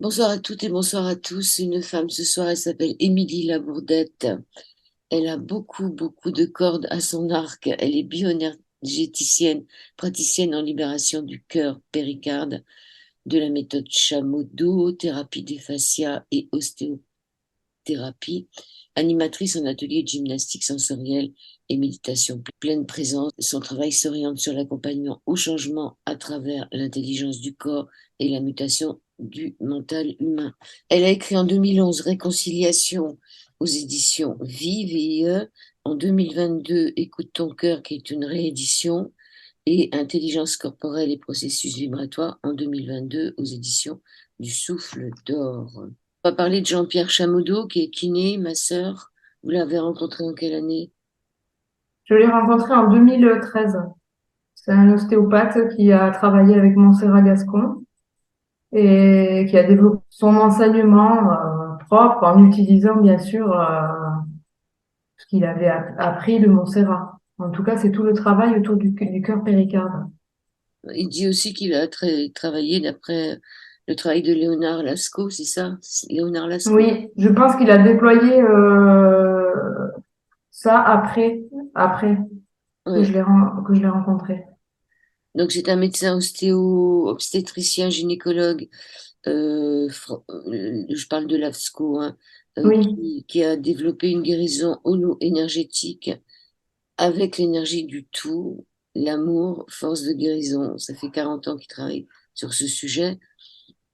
Bonsoir à toutes et bonsoir à tous. Une femme ce soir, elle s'appelle Émilie Labourdette. Elle a beaucoup de cordes à son arc. Elle est bioénergéticienne, praticienne en libération du cœur péricarde, de la méthode Chamodo, thérapie des fascias et ostéothérapie, animatrice en atelier de gymnastique sensorielle et méditation pleine présence. Son travail s'oriente sur l'accompagnement au changement à travers l'intelligence du corps et la mutation du mental humain. Elle a écrit en 2011 Réconciliation aux éditions Vive et en 2022 Écoute ton cœur, qui est une réédition, et Intelligence corporelle et processus vibratoires en 2022 aux éditions du Souffle d'Or. On va parler de Jean-Pierre Chamoudot, qui est kiné, ma sœur. Vous l'avez rencontré en quelle année? Je l'ai rencontré en 2013. C'est un ostéopathe qui a travaillé avec Montserrat Gascon et qui a développé son enseignement propre en utilisant bien sûr ce qu'il avait appris de Montserrat. En tout cas, c'est tout le travail autour du cœur péricarde. Il dit aussi qu'il a travaillé d'après le travail de Léonard Lascaux, c'est ça? Léonard Lascaux? Oui, je pense qu'il a déployé ça après Oui. que je l'ai rencontré. Donc c'est un médecin obstétricien, gynécologue, je parle de Lascaux, hein, Oui, qui a développé une guérison holo-énergétique avec l'énergie du tout, l'amour, force de guérison. Ça fait 40 ans qu'il travaille sur ce sujet.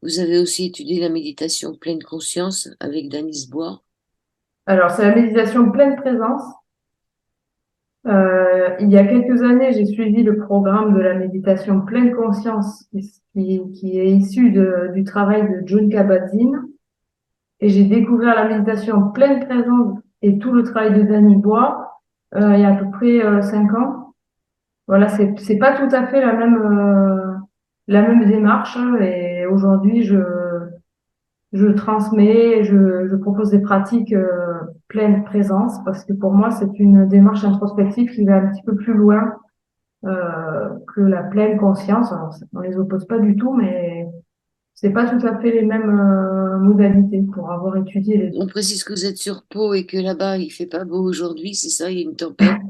Vous avez aussi étudié la méditation pleine conscience avec Danis Bois. alors c'est la méditation pleine présence. Il y a quelques années, j'ai suivi le programme de la méditation pleine conscience qui est issu du travail de John Kabat-Zinn et j'ai découvert la méditation pleine présence et tout le travail de Danny Bois il y a à peu près 5 ans. Voilà, c'est pas tout à fait la même démarche et aujourd'hui je transmets, je propose des pratiques pleine présence parce que pour moi c'est une démarche introspective qui va un petit peu plus loin que la pleine conscience. Alors, on les oppose pas du tout, mais c'est pas tout à fait les mêmes modalités pour avoir étudié les deux. On précise que vous êtes sur Pau et que là-bas, il fait pas beau aujourd'hui, c'est ça, il y a une tempête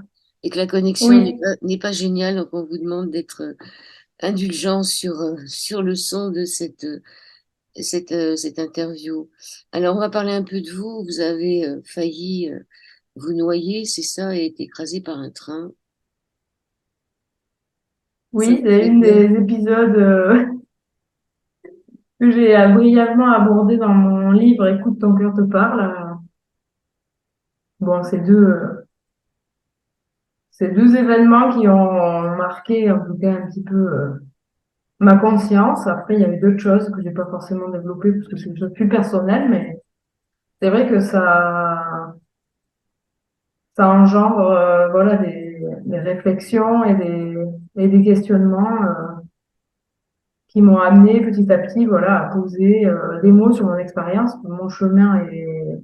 et que la connexion Oui, n'est pas géniale. Donc, on vous demande d'être indulgent sur le son de cette interview. Alors, on va parler un peu de vous. Vous avez failli vous noyer, c'est ça, et être écrasé par un train. Ça oui, vous c'est fait une peur? des épisodes que j'ai brièvement abordé dans mon livre Écoute ton cœur te parle. Bon, ces deux événements qui ont marqué en tout cas un petit peu ma conscience. Après, il y avait d'autres choses que j'ai pas forcément développées parce que c'est des choses plus personnelles, mais c'est vrai que ça engendre voilà des réflexions et des questionnements qui m'ont amené petit à petit voilà à poser des mots sur mon expérience. Mon chemin est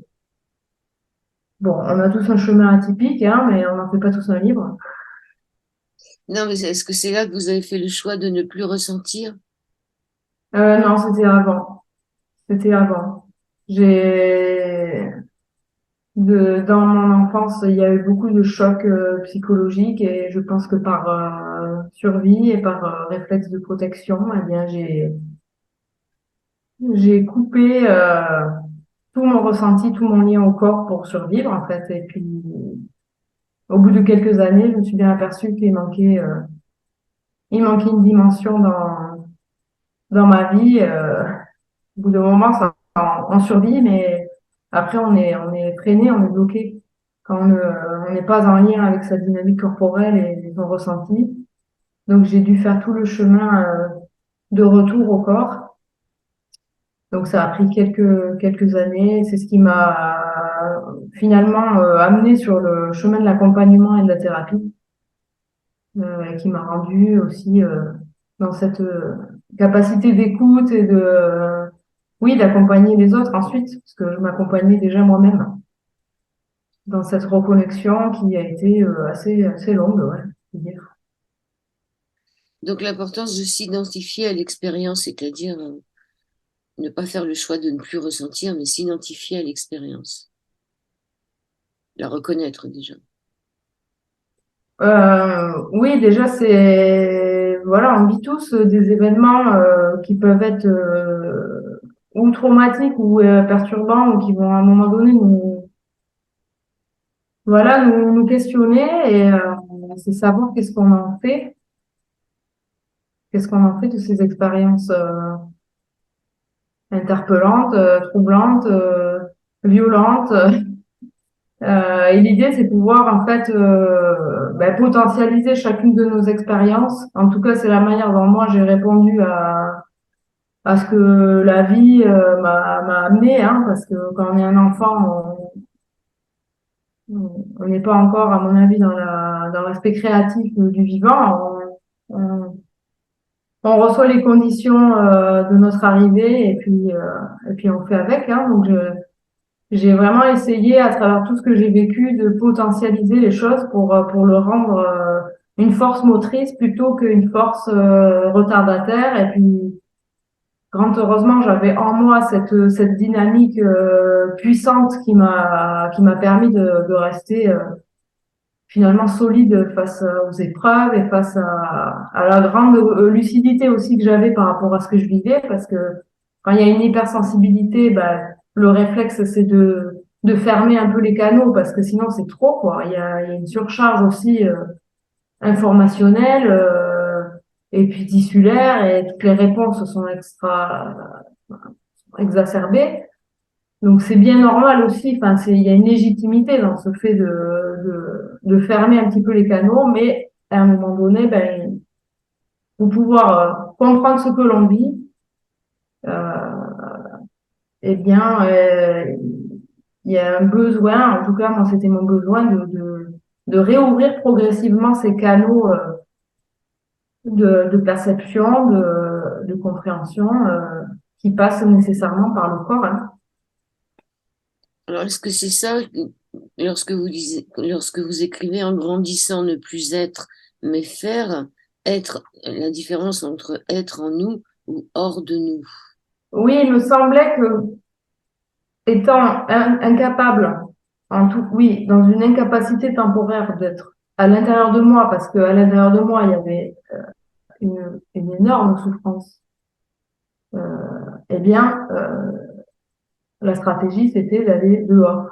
bon, on a tous un chemin atypique, hein, mais on n'en fait pas tous un livre. Non, mais est-ce que c'est là que vous avez fait le choix de ne plus ressentir? Non, c'était avant. C'était avant. J'ai dans mon enfance, il y a eu beaucoup de chocs psychologiques et je pense que par survie et par réflexe de protection, eh bien j'ai coupé tout mon ressenti, tout mon lien au corps pour survivre en fait. Et puis au bout de quelques années, je me suis bien aperçue il manquait une dimension dans ma vie. Au bout d'un moment, on survit, mais après on est freiné, on est bloqué quand on n'est pas en lien avec sa dynamique corporelle et son ressenti. Donc j'ai dû faire tout le chemin de retour au corps. Donc ça a pris quelques années. C'est ce qui m'a finalement amené sur le chemin de l'accompagnement et de la thérapie, et qui m'a rendu aussi dans cette capacité d'écoute et oui, d'accompagner les autres ensuite, parce que je m'accompagnais déjà moi-même dans cette reconnexion qui a été assez longue, ouais, je veux dire. Donc l'importance de s'identifier à l'expérience, c'est-à-dire ne pas faire le choix de ne plus ressentir, mais s'identifier à l'expérience, la reconnaître déjà. Oui, déjà, voilà, on vit tous des événements qui peuvent être ou traumatiques ou perturbants ou qui vont à un moment donné nous questionner et c'est savoir qu'est-ce qu'on en fait de ces expériences interpellantes, troublantes, violentes. Et l'idée, c'est pouvoir en fait potentialiser chacune de nos expériences. En tout cas, c'est la manière dont moi j'ai répondu à ce que la vie m'a amené, hein, parce que quand on est un enfant, on n'est pas encore, à mon avis, dans l'aspect créatif du vivant. On reçoit les conditions de notre arrivée et puis on fait avec. Hein, donc j'ai vraiment essayé, à travers tout ce que j'ai vécu, de potentialiser les choses pour le rendre une force motrice plutôt qu'une force retardataire. Et puis, grand heureusement, j'avais en moi cette dynamique puissante qui m'a permis de rester finalement solide face aux épreuves et face à la grande lucidité aussi que j'avais par rapport à ce que je vivais, parce que quand il y a une hypersensibilité, le réflexe c'est de fermer un peu les canaux parce que sinon c'est trop quoi. Il y a une surcharge aussi informationnelle et puis tissulaire et toutes les réponses sont extra exacerbées. Donc c'est bien normal aussi, enfin il y a une légitimité dans ce fait de fermer un petit peu les canaux, mais à un moment donné, pour pouvoir comprendre ce que l'on vit, euh, eh bien il y a un besoin, en tout cas moi c'était mon besoin de réouvrir progressivement ces canaux de perception, de compréhension qui passent nécessairement par le corps. Hein. Alors, est-ce que c'est ça, lorsque vous écrivez en grandissant, ne plus être, mais faire, être, la différence entre être en nous ou hors de nous? Oui, il me semblait que étant incapable, en tout, oui, dans une incapacité temporaire d'être à l'intérieur de moi, parce que à l'intérieur de moi, il y avait une énorme souffrance, eh bien, la stratégie, c'était d'aller dehors.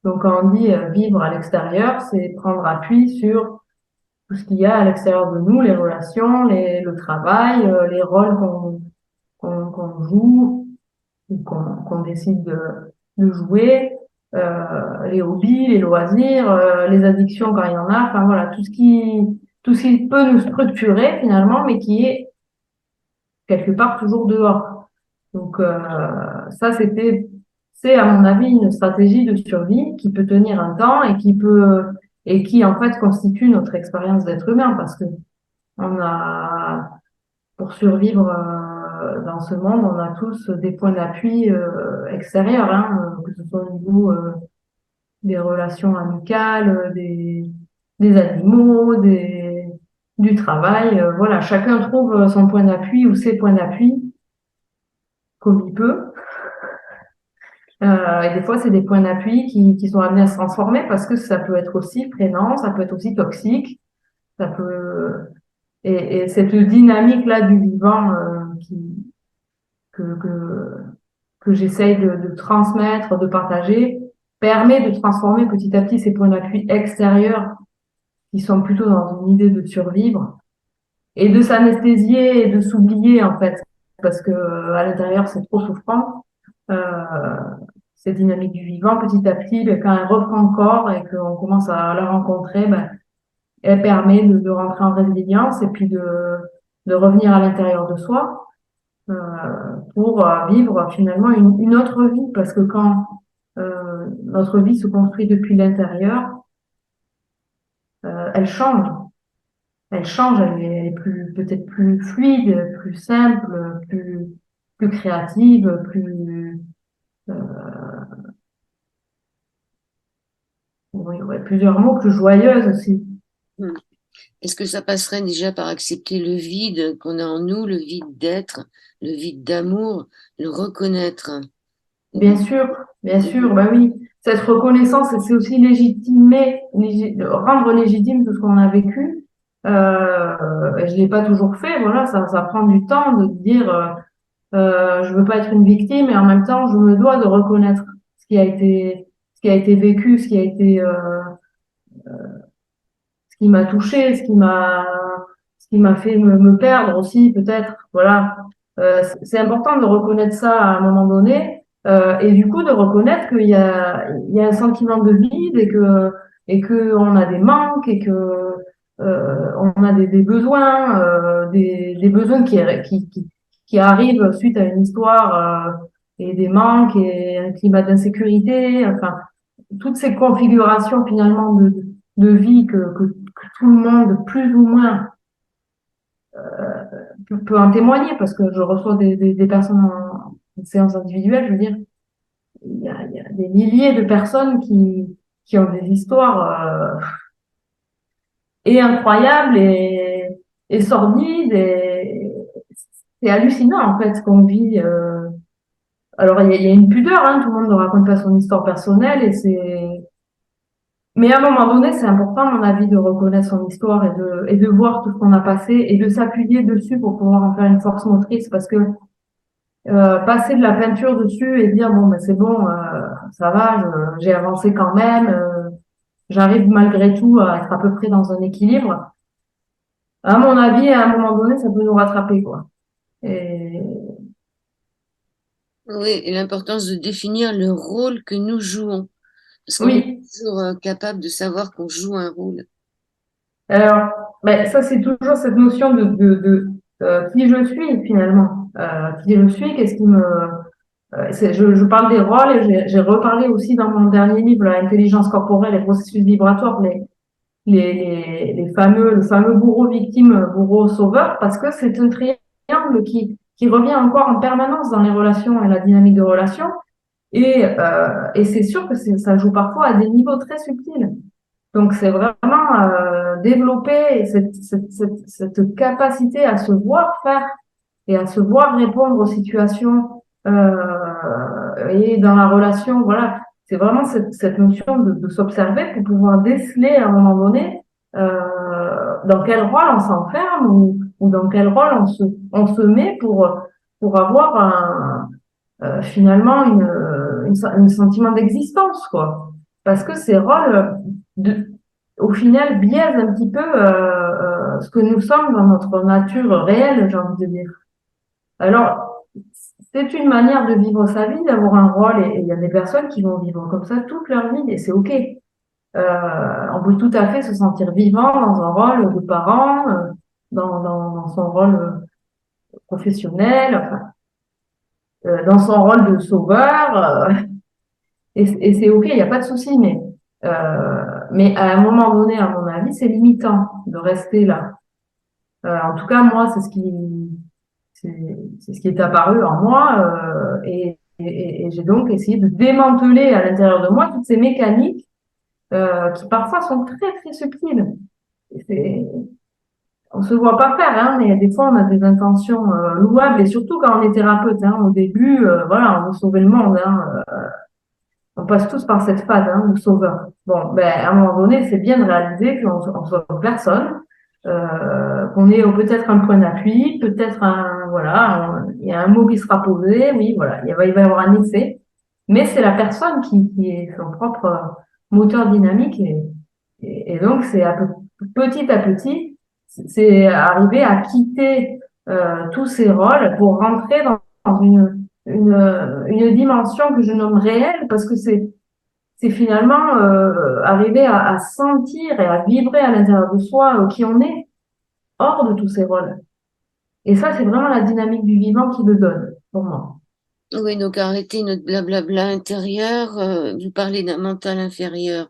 Donc, quand on dit vivre à l'extérieur, c'est prendre appui sur tout ce qu'il y a à l'extérieur de nous, les relations, le travail, les rôles qu'on joue, ou qu'on décide de jouer, les hobbies, les loisirs, les addictions quand il y en a, enfin voilà, tout ce qui peut nous structurer finalement, mais qui est quelque part toujours dehors. Donc ça, c'est à mon avis une stratégie de survie qui peut tenir un temps et qui en fait constitue notre expérience d'être humain parce que on a pour survivre dans ce monde, on a tous des points d'appui extérieurs, hein, que ce soit au niveau des relations amicales, des animaux, du travail. Voilà, chacun trouve son point d'appui ou ses points d'appui comme il peut. Et des fois, c'est des points d'appui qui sont amenés à se transformer parce que ça peut être aussi freinant, ça peut être aussi toxique, ça peut et cette dynamique-là du vivant que, que, que j'essaye de transmettre, de partager, permet de transformer petit à petit ces points d'appui extérieurs qui sont plutôt dans une idée de survivre et de s'anesthésier et de s'oublier en fait parce que à l'intérieur c'est trop souffrant. Cette dynamique du vivant, petit à petit, quand elle reprend corps et qu'on commence à la rencontrer, elle permet de rentrer en résilience et puis de revenir à l'intérieur de soi pour vivre finalement une autre vie. Parce que quand notre vie se construit depuis l'intérieur, elle change. Elle change, elle est plus peut-être plus fluide, plus simple, plus créative, plus oui, ouais, plusieurs mots, plus joyeuse aussi. Hmm. Est-ce que ça passerait déjà par accepter le vide qu'on a en nous, le vide d'être, le vide d'amour, le reconnaître? Bien sûr, bah oui. Cette reconnaissance, c'est aussi légitimer, rendre légitime tout ce qu'on a vécu. Je l'ai pas toujours fait, voilà, ça prend du temps de dire, je veux pas être une victime, et en même temps, je me dois de reconnaître ce qui a été vécu, ce qui m'a touché, ce qui m'a fait me perdre aussi, peut-être. Voilà. C'est important de reconnaître ça à un moment donné, et du coup de reconnaître il y a un sentiment de vide et que on a des manques et que on a des besoins, des besoins qui arrivent suite à une histoire, et des manques et un climat d'insécurité. Enfin, toutes ces configurations finalement de vie que tout le monde, plus ou moins, peut en témoigner, parce que je reçois des personnes en séance individuelle, je veux dire, il y a des milliers de personnes qui ont des histoires et incroyables et sordides, et c'est hallucinant en fait ce qu'on vit. Alors il y a une pudeur, hein, tout le monde ne raconte pas son histoire personnelle, mais à un moment donné, c'est important, à mon avis, de reconnaître son histoire et de voir tout ce qu'on a passé et de s'appuyer dessus pour pouvoir en faire une force motrice, parce que passer de la peinture dessus et dire bon, ben c'est bon, ça va, j'ai avancé quand même, j'arrive malgré tout à être à peu près dans un équilibre. À mon avis, à un moment donné, ça peut nous rattraper, quoi. Et Oui, et l'importance de définir le rôle que nous jouons, parce qu'on est oui, toujours capable de savoir qu'on joue un rôle. alors, ben, ça c'est toujours cette notion de qui je suis finalement, qui je suis, qu'est-ce qui me je parle des rôles et j'ai reparlé aussi dans mon dernier livre, l'intelligence corporelle et processus vibratoires, le fameux bourreau victime, bourreau sauveur, parce que c'est un triangle qui revient encore en permanence dans les relations et la dynamique de relation. Et c'est sûr que ça joue parfois à des niveaux très subtils. Donc c'est vraiment développer cette capacité à se voir faire et à se voir répondre aux situations, et dans la relation, voilà, c'est vraiment cette notion de s'observer pour pouvoir déceler à un moment donné dans quel rôle on s'enferme ou dans quel rôle on se met pour avoir finalement une sentiment d'existence, quoi. Parce que ces rôles, de, au final, biaisent un petit peu ce que nous sommes dans notre nature réelle, j'ai envie de dire. Alors, c'est une manière de vivre sa vie, d'avoir un rôle, et il y a des personnes qui vont vivre comme ça toute leur vie, et c'est OK. On peut tout à fait se sentir vivant dans un rôle de parent, dans son rôle professionnel, enfin, dans son rôle de sauveur, et c'est OK, il n'y a pas de souci, mais à un moment donné, à mon avis, c'est limitant de rester là. En tout cas, moi, c'est ce qui est apparu en moi, et j'ai donc essayé de démanteler à l'intérieur de moi toutes ces mécaniques qui parfois sont très très subtiles. C'est, on se voit pas faire, hein, mais des fois on a des intentions louables, et surtout quand on est thérapeute, hein, au début, voilà, on veut sauver le monde, hein, on passe tous par cette phase, hein, de sauveur. Bon, ben à un moment donné, c'est bien de réaliser qu'on sauve personne, qu'on est peut-être un point d'appui, peut-être un, voilà, il y a un mot qui sera posé, oui, voilà, il va y avoir un effet, mais c'est la personne qui est son propre moteur dynamique, et donc c'est petit à petit, c'est arriver à quitter tous ces rôles pour rentrer dans une dimension que je nomme réelle, parce que c'est finalement arriver à sentir et à vibrer à l'intérieur de soi qui on est, hors de tous ces rôles. Et ça, c'est vraiment la dynamique du vivant qui le donne, pour moi. Oui, donc arrêter notre blablabla intérieur, vous parlez d'un mental inférieur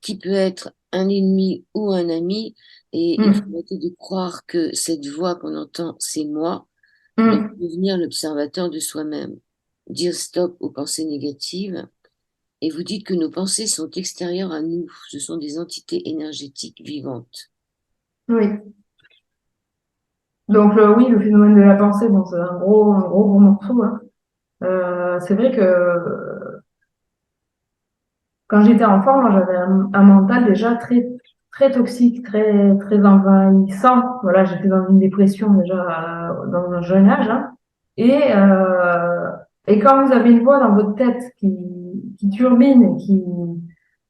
qui peut être un ennemi ou un ami, et il faut Hum, arrêter de croire que cette voix qu'on entend, c'est moi, mais hum. devenir l'observateur de soi-même. Dire stop aux pensées négatives. Et vous dites que nos pensées sont extérieures à nous, ce sont des entités énergétiques vivantes. Oui. Donc, oui, le phénomène de la pensée, bon, c'est un gros morceau, hein. C'est vrai que quand j'étais enfant, moi, j'avais un mental déjà très, très toxique, très, très envahissant. Voilà, j'étais dans une dépression déjà dans un jeune âge, hein. Et, euh, et quand vous avez une voix dans votre tête qui turbine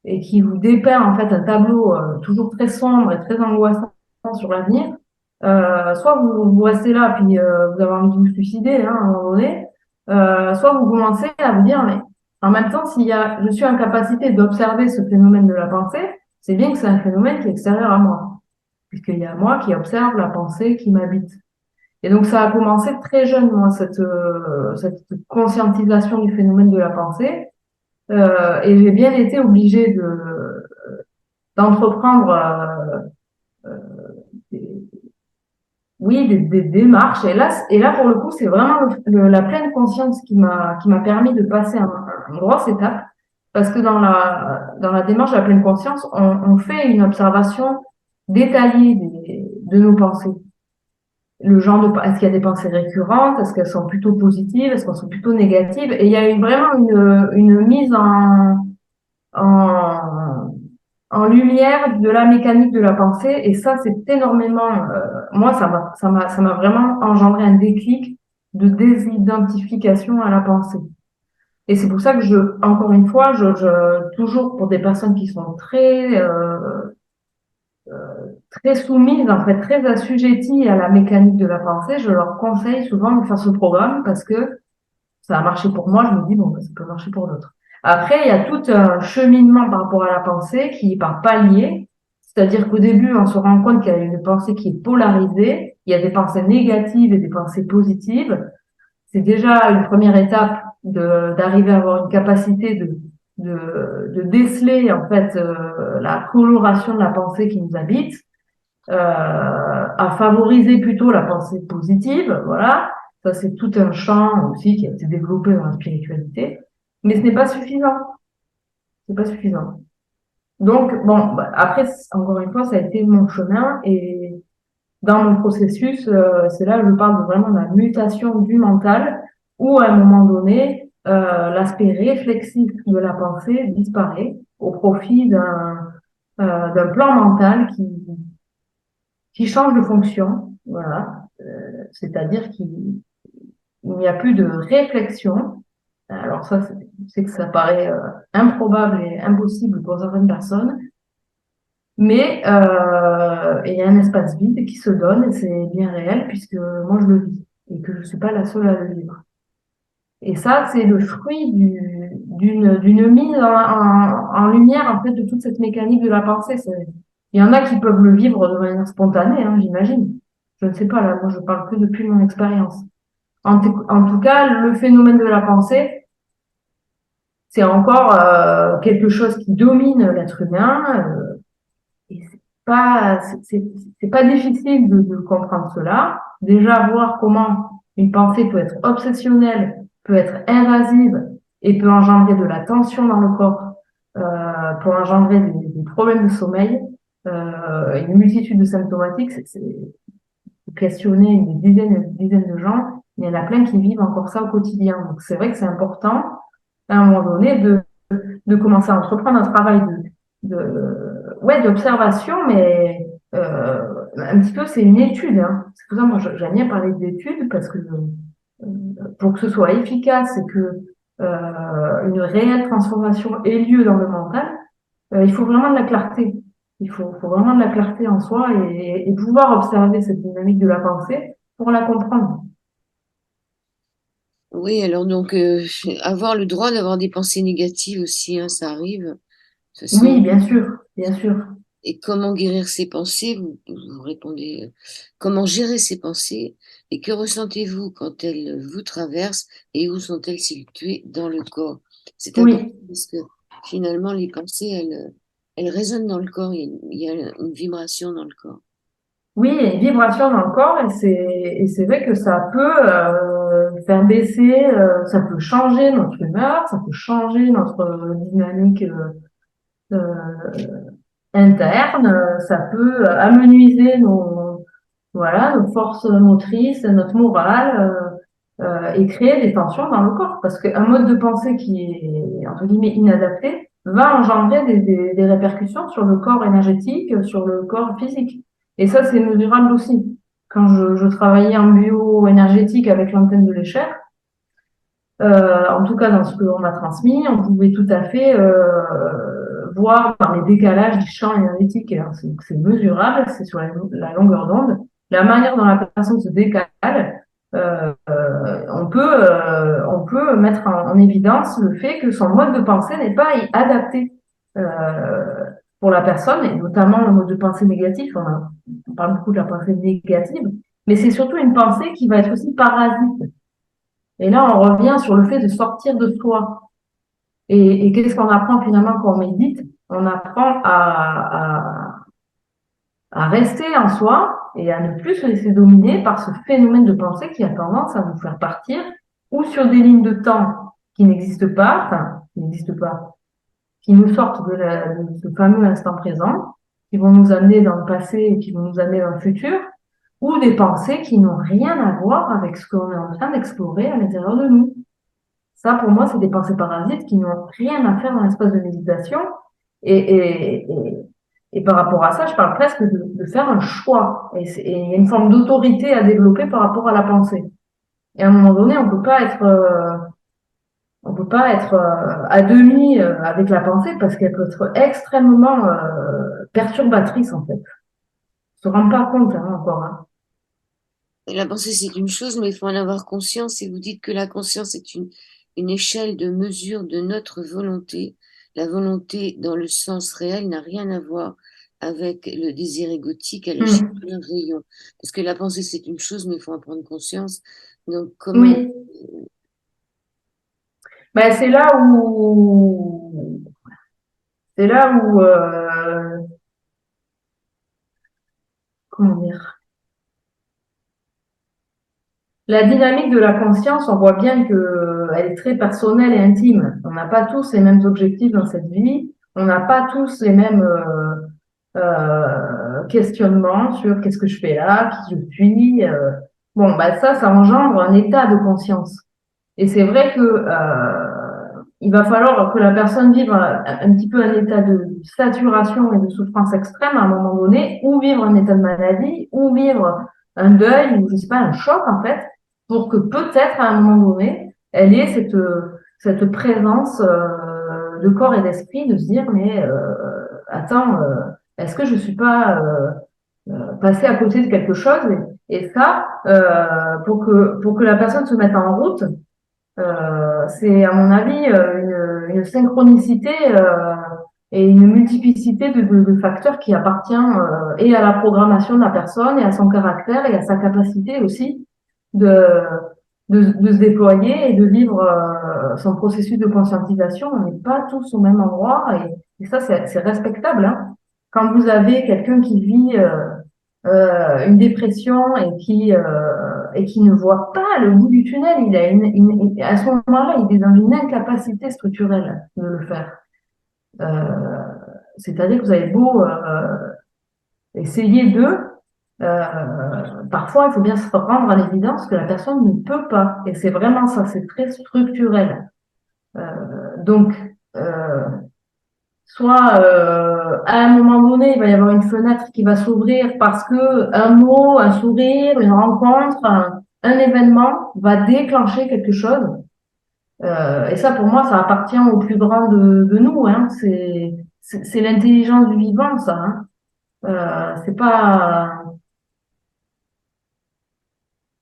et qui vous dépeint en fait un tableau toujours très sombre et très angoissant sur l'avenir, soit vous restez là puis vous avez envie de vous suicider hein, à un moment donné, soit vous commencez à vous dire mais en même temps, je suis en capacité d'observer ce phénomène de la pensée, c'est bien que c'est un phénomène qui est extérieur à moi, puisqu'il y a moi qui observe la pensée qui m'habite. Et donc, ça a commencé très jeune, moi, cette conscientisation du phénomène de la pensée. Et j'ai bien été obligée d'entreprendre, des- oui, des démarches. Et là, pour le coup, c'est vraiment la pleine conscience qui m'a permis de passer une grosse étape. Parce que dans la démarche de la pleine conscience, on fait une observation détaillée de nos pensées. Est-ce qu'il y a des pensées récurrentes? Est-ce qu'elles sont plutôt positives? Est-ce qu'elles sont plutôt négatives? Et il y a eu vraiment une mise en, en lumière de la mécanique de la pensée. Et ça, c'est énormément, moi, ça m'a vraiment engendré un déclic de désidentification à la pensée. Et c'est pour ça que encore une fois, toujours pour des personnes qui sont très soumises, en fait, très assujetties à la mécanique de la pensée, je leur conseille souvent de faire ce programme parce que ça a marché pour moi, je me dis, bon, ben, ça peut marcher pour d'autres. Après, il y a tout un cheminement par rapport à la pensée qui est par palier. C'est-à-dire qu'au début, on se rend compte qu'il y a une pensée qui est polarisée. Il y a des pensées négatives et des pensées positives. C'est déjà une première étape d'arriver à avoir une capacité de déceler, en fait, la coloration de la pensée qui nous habite, à favoriser plutôt la pensée positive, voilà. Ça, c'est tout un champ aussi qui a été développé dans la spiritualité. Mais ce n'est pas suffisant. C'est pas suffisant. Donc, bon, bah, après, encore une fois, ça a été mon chemin et dans mon processus, c'est là où je parle vraiment de la mutation du mental où, à un moment donné, l'aspect réflexif de la pensée disparaît au profit d'un plan mental qui change de fonction. Voilà. C'est-à-dire qu'il n'y a plus de réflexion. Alors ça, c'est que ça paraît improbable et impossible pour certaines personnes, mais il y a un espace vide qui se donne et c'est bien réel puisque moi je le vis et que je suis pas la seule à le vivre. Et ça, c'est le fruit d'une mise en lumière en fait de toute cette mécanique de la pensée. Il y en a qui peuvent le vivre de manière spontanée, hein, j'imagine. Je ne sais pas là, moi je parle que depuis mon expérience. En tout cas, le phénomène de la pensée, c'est encore quelque chose qui domine l'être humain. Et c'est pas difficile de comprendre cela. Déjà, voir comment une pensée peut être obsessionnelle, peut être invasive et peut engendrer de la tension dans le corps, peut engendrer des problèmes de sommeil, une multitude de symptomatiques. Questionner une dizaine de gens, il y en a plein qui vivent encore ça au quotidien. Donc, c'est vrai que c'est important, à un moment donné, de commencer à entreprendre un travail ouais, d'observation, mais un petit peu, c'est une étude, hein. C'est pour ça, moi, j'aime bien parler d'études parce que pour que ce soit efficace et que une réelle transformation ait lieu dans le mental, il faut vraiment de la clarté. Il faut vraiment de la clarté en soi et pouvoir observer cette dynamique de la pensée pour la comprendre. Oui, alors donc avoir le droit d'avoir des pensées négatives aussi, hein, ça arrive. De toute Oui, façon, bien sûr, bien sûr. et comment guérir ces pensées? Vous répondez, comment gérer ces pensées et que ressentez-vous quand elles vous traversent et où sont-elles situées dans le corps? C'est important Oui, parce que finalement, les pensées, elles résonnent dans le corps, il y a une vibration dans le corps. oui, il y a une vibration dans le corps et c'est vrai que ça peut faire baisser, ça peut changer notre humeur, ça peut changer notre dynamique interne, ça peut amenuiser voilà, nos forces motrices, notre morale, et créer des tensions dans le corps. Parce qu'un mode de pensée qui est, entre guillemets, inadapté va engendrer des répercussions sur le corps énergétique, sur le corps physique. Et ça, c'est mesurable aussi. Quand je travaillais en bioénergétique avec l'antenne de l'échelle, en tout cas dans ce qu'on m'a transmis, on pouvait tout à fait voir par les décalages du champ énergétique. Alors, c'est mesurable, c'est sur la longueur d'onde. La manière dont la personne se décale, on peut mettre en évidence le fait que son mode de pensée n'est pas adapté pour la personne, et notamment le mode de pensée négatif. On parle beaucoup de la pensée négative, mais c'est surtout une pensée qui va être aussi parasite. Et là, on revient sur le fait de sortir de soi. Et qu'est-ce qu'on apprend finalement quand on médite? On apprend à rester en soi et à ne plus se laisser dominer par ce phénomène de pensée qui a tendance à nous faire partir ou sur des lignes de temps qui n'existent pas, enfin, qui n'existent pas, qui nous sortent de ce fameux instant présent, qui vont nous amener dans le passé et qui vont nous amener dans le futur, ou des pensées qui n'ont rien à voir avec ce qu'on est en train d'explorer à l'intérieur de nous. Ça, pour moi, c'est des pensées parasites qui n'ont rien à faire dans l'espace de méditation. Et, et, et, et par rapport à ça, je parle presque de faire un choix. Et il y a une forme d'autorité à développer par rapport à la pensée. Et à un moment donné, on peut pas être à demi avec la pensée parce qu'elle peut être extrêmement perturbatrice en fait. On se rend pas compte encore. Hein. Et la pensée, c'est une chose, mais il faut en avoir conscience. Et vous dites que la conscience est une échelle de mesure de notre volonté. La volonté, dans le sens réel, n'a rien à voir avec le désir égotique à l'échelle Mm. d'un rayon. Parce que la pensée, c'est une chose, mais il faut en prendre conscience. Donc, comment... Oui, ben, c'est là où comment dire. La dynamique de la conscience, on voit bien que elle est très personnelle et intime. On n'a pas tous les mêmes objectifs dans cette vie. On n'a pas tous les mêmes questionnements sur qu'est-ce que je fais là, qui je suis. Bon, bah ça engendre un état de conscience. Et c'est vrai que il va falloir que la personne vive un petit peu un état de saturation et de souffrance extrême à un moment donné, ou vivre un état de maladie, ou vivre un deuil, ou je sais pas, un choc en fait, pour que peut-être à un moment donné, elle ait cette présence de corps et d'esprit, de se dire mais attends, est-ce que je suis pas passée à côté de quelque chose? Et ça, pour que la personne se mette en route, c'est, à mon avis, une synchronicité et une multiplicité de facteurs qui appartient et à la programmation de la personne et à son caractère et à sa capacité aussi de, de se déployer et de vivre son processus de conscientisation. On n'est pas tous au même endroit et ça, c'est respectable. Hein. Quand vous avez quelqu'un qui vit une dépression et qui ne voit pas le bout du tunnel. Il a à ce moment-là, il est dans une incapacité structurelle de le faire. Euh, C'est-à-dire que vous avez beau essayer parfois il faut bien se rendre à l'évidence que la personne ne peut pas. Et c'est vraiment ça, c'est très structurel. Donc, euh, soit à un moment donné, il va y avoir une fenêtre qui va s'ouvrir parce que un mot, un sourire, une rencontre, un événement va déclencher quelque chose. Et ça, pour moi, ça appartient au plus grand de nous. Hein. C'est l'intelligence du vivant, ça. Hein. C'est pas,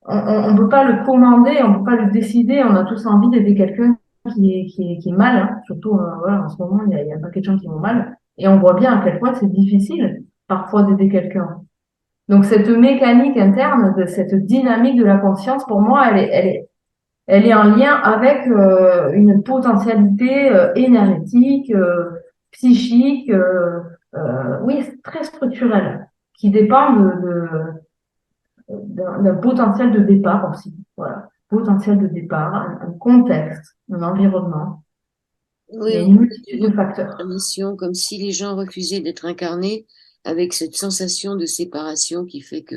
on peut pas le commander, on peut pas le décider. On a tous envie d'aider quelqu'un qui est mal. Hein. Surtout, voilà, en ce moment, il y a un paquet de gens qui vont mal. Et on voit bien à quel point c'est difficile parfois d'aider quelqu'un. Donc cette mécanique interne, de cette dynamique de la conscience, pour moi, elle est en lien avec une potentialité énergétique, psychique, oui, très structurelle, qui dépend d'un potentiel de départ aussi. Voilà, potentiel de départ, un contexte, un environnement. Oui, Il y a oui, une multitude de facteurs. l'incarnation, comme si les gens refusaient d'être incarnés avec cette sensation de séparation qui fait que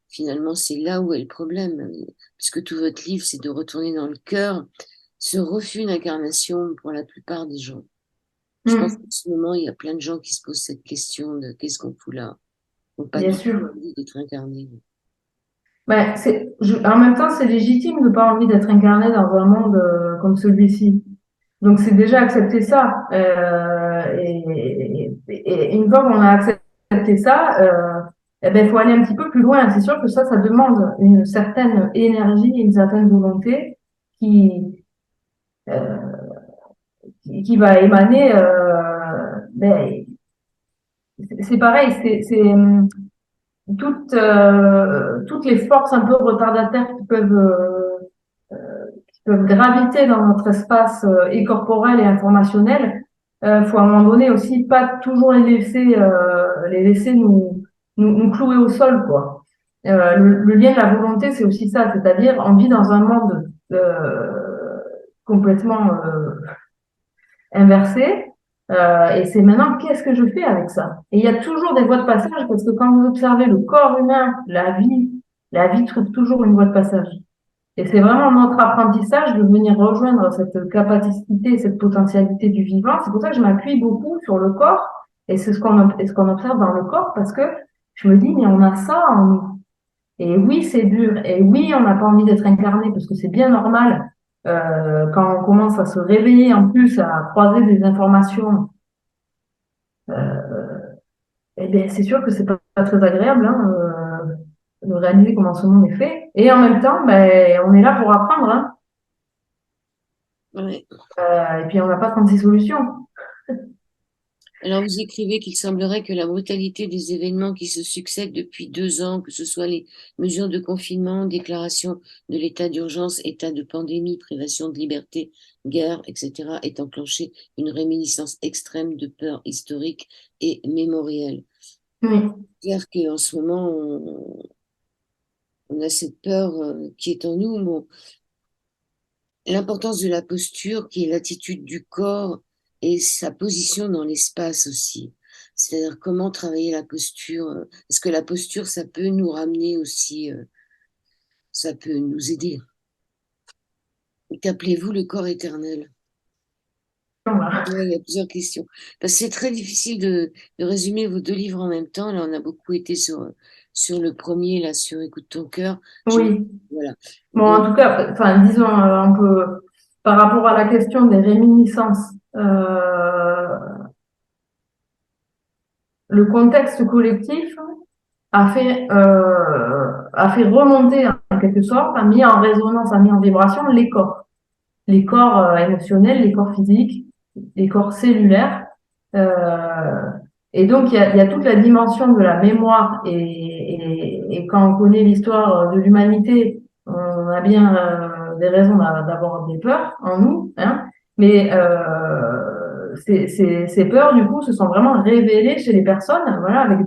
finalement c'est là où est le problème. Puisque tout votre livre, c'est de retourner dans le cœur, ce refus d'incarnation pour la plupart des gens. Je pense qu'en Hmm, ce moment, il y a plein de gens qui se posent cette question de qu'est-ce qu'on fout là? Ils n'ont pas bien du tout sûr. envie d'être incarnés. Ben, en même temps, c'est légitime de pas envie d'être incarné dans un monde comme celui-ci. Donc, c'est déjà accepter ça. Et une fois qu'on a accepté ça, eh ben, il faut aller un petit peu plus loin. C'est sûr que ça demande une certaine énergie, une certaine volonté qui, euh, qui va émaner. Ben, c'est pareil, toutes les forces un peu retardataires qui peuvent graviter dans notre espace et corporel et informationnel. Faut à un moment donné aussi pas toujours les laisser nous clouer au sol, quoi. Le lien de la volonté, c'est aussi ça, c'est-à-dire on vit dans un monde complètement inversé. Et c'est maintenant, qu'est-ce que je fais avec ça? Et il y a toujours des voies de passage parce que quand vous observez le corps humain, la vie trouve toujours une voie de passage. Et c'est vraiment notre apprentissage de venir rejoindre cette capacité, cette potentialité du vivant. C'est pour ça que je m'appuie beaucoup sur le corps et c'est ce qu'on observe dans le corps parce que je me dis, mais on a ça en nous. Et oui, c'est dur. Et oui, on n'a pas envie d'être incarné parce que c'est bien normal. Quand on commence à se réveiller, en plus, à croiser des informations, euh, eh bien, c'est sûr que c'est pas très agréable, hein, de réaliser comment ce monde est fait. Et en même temps, ben, on est là pour apprendre, hein. Ouais. Et puis, on n'a pas 36 solutions. Alors, vous écrivez qu'il semblerait que la brutalité des événements qui se succèdent depuis 2 ans, que ce soit les mesures de confinement, déclaration de l'état d'urgence, état de pandémie, privation de liberté, guerre, etc., ait enclenché une réminiscence extrême de peur historique et mémorielle. Oui, C'est-à-dire qu'en ce moment, on a cette peur qui est en nous. Bon, l'importance de la posture, qui est l'attitude du corps et sa position dans l'espace aussi. C'est-à-dire comment travailler la posture. Parce que la posture, ça peut nous ramener aussi, ça peut nous aider. Qu'appelez-vous le corps éternel? voilà. Ouais, il y a plusieurs questions. Parce que c'est très difficile de résumer vos 2 livres en même temps. Là, on a beaucoup été sur le premier, là, sur Écoute ton cœur. Oui. Voilà. Bon, Donc, en tout cas, enfin, disons, on peut, par rapport à la question des réminiscences, le contexte collectif a fait remonter, en quelque sorte, a mis en résonance, a mis en vibration les corps émotionnels, les corps physiques, les corps cellulaires. Euh, et donc, il y a toute la dimension de la mémoire. Et quand on connaît l'histoire de l'humanité, on a bien des raisons d'avoir des peurs en nous. Hein, mais ces peurs, du coup, se sont vraiment révélées chez les personnes. Voilà, avec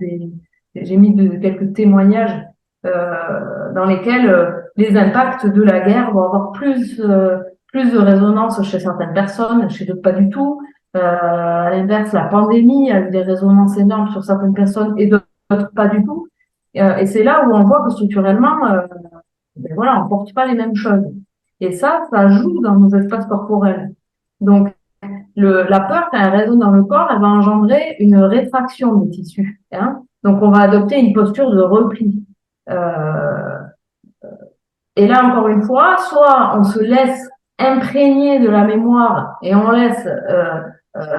j'ai mis quelques témoignages dans lesquels les impacts de la guerre vont avoir plus de résonance chez certaines personnes, chez d'autres pas du tout. À l'inverse, la pandémie a eu des résonances énormes sur certaines personnes et d'autres pas du tout. Et c'est là où on voit que structurellement, ben voilà, on porte pas les mêmes choses. Et ça joue dans nos espaces corporels. Donc, la peur, quand elle résonne dans le corps, elle va engendrer une rétraction des tissus. Hein. Donc, on va adopter une posture de repli. Euh, et là, encore une fois, soit on se laisse imprégner de la mémoire et on laisse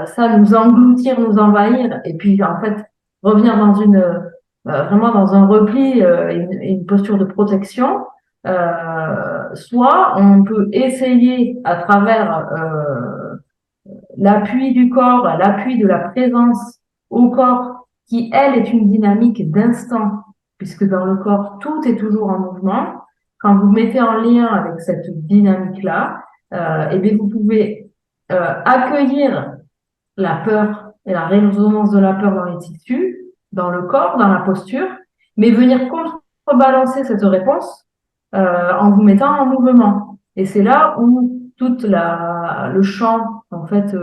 ça nous engloutir, nous envahir, et puis en fait revenir dans vraiment dans un repli, une posture de protection. Soit on peut essayer à travers l'appui du corps, l'appui de la présence au corps, qui elle est une dynamique d'instant, puisque dans le corps tout est toujours en mouvement. Quand vous mettez en lien avec cette dynamique-là, eh bien vous pouvez accueillir la peur et la résonance de la peur dans les tissus, dans le corps, dans la posture, mais venir contrebalancer cette réponse en vous mettant en mouvement. Et c'est là où le champ en fait